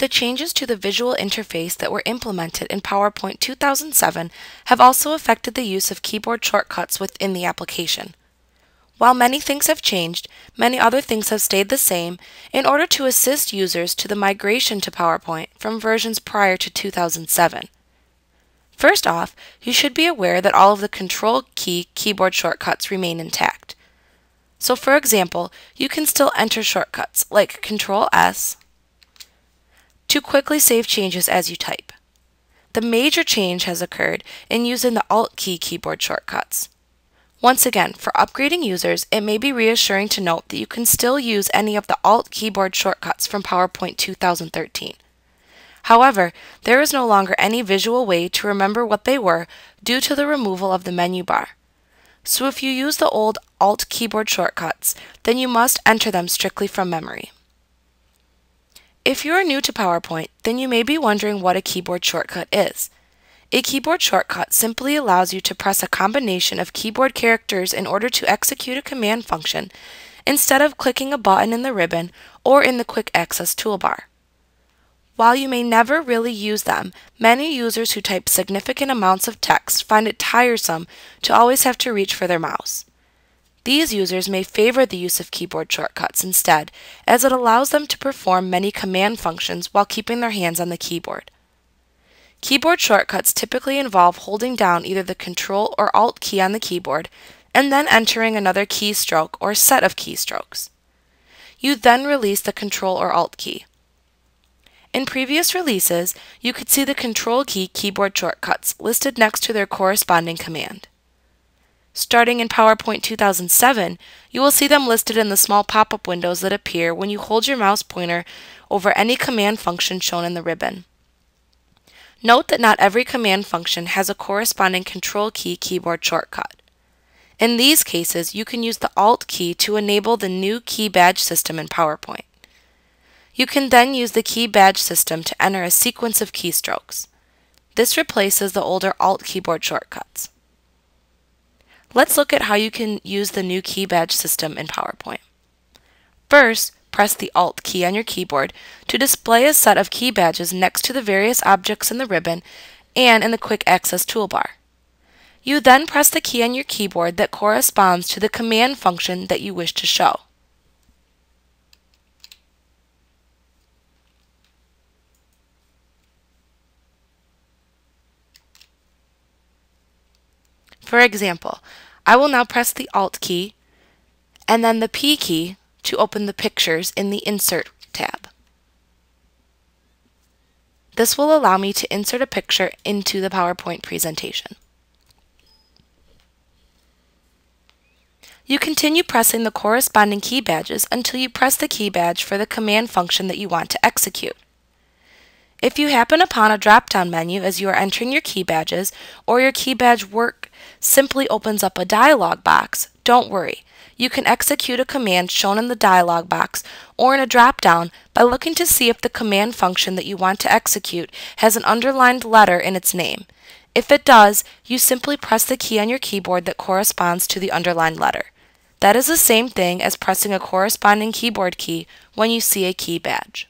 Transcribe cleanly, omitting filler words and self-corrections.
The changes to the visual interface that were implemented in PowerPoint 2007 have also affected the use of keyboard shortcuts within the application. While many things have changed, many other things have stayed the same in order to assist users to the migration to PowerPoint from versions prior to 2007. First off, you should be aware that all of the Control key keyboard shortcuts remain intact. So for example, you can still enter shortcuts like Control S to quickly save changes as you type. The major change has occurred in using the Alt key keyboard shortcuts. Once again, for upgrading users, it may be reassuring to note that you can still use any of the Alt keyboard shortcuts from PowerPoint 2013. However, there is no longer any visual way to remember what they were due to the removal of the menu bar. So if you use the old Alt keyboard shortcuts, then you must enter them strictly from memory. If you are new to PowerPoint, then you may be wondering what a keyboard shortcut is. A keyboard shortcut simply allows you to press a combination of keyboard characters in order to execute a command function instead of clicking a button in the ribbon or in the quick access toolbar. While you may never really use them, many users who type significant amounts of text find it tiresome to always have to reach for their mouse. These users may favor the use of keyboard shortcuts instead, as it allows them to perform many command functions while keeping their hands on the keyboard. Keyboard shortcuts typically involve holding down either the Control or Alt key on the keyboard and then entering another keystroke or set of keystrokes. You then release the Control or Alt key. In previous releases, you could see the Control key keyboard shortcuts listed next to their corresponding command. Starting in PowerPoint 2007, you will see them listed in the small pop-up windows that appear when you hold your mouse pointer over any command function shown in the ribbon. Note that not every command function has a corresponding Control key keyboard shortcut. In these cases, you can use the Alt key to enable the new key badge system in PowerPoint. You can then use the key badge system to enter a sequence of keystrokes. This replaces the older Alt keyboard shortcuts. Let's look at how you can use the new key badge system in PowerPoint. First, press the Alt key on your keyboard to display a set of key badges next to the various objects in the ribbon and in the quick access toolbar. You then press the key on your keyboard that corresponds to the command function that you wish to show. For example, I will now press the Alt key and then the P key to open the pictures in the Insert tab. This will allow me to insert a picture into the PowerPoint presentation. You continue pressing the corresponding key badges until you press the key badge for the command function that you want to execute. If you happen upon a drop-down menu as you are entering your key badges, or your key badge work simply opens up a dialog box, don't worry. You can execute a command shown in the dialog box or in a drop-down by looking to see if the command function that you want to execute has an underlined letter in its name. If it does, you simply press the key on your keyboard that corresponds to the underlined letter. That is the same thing as pressing a corresponding keyboard key when you see a key badge.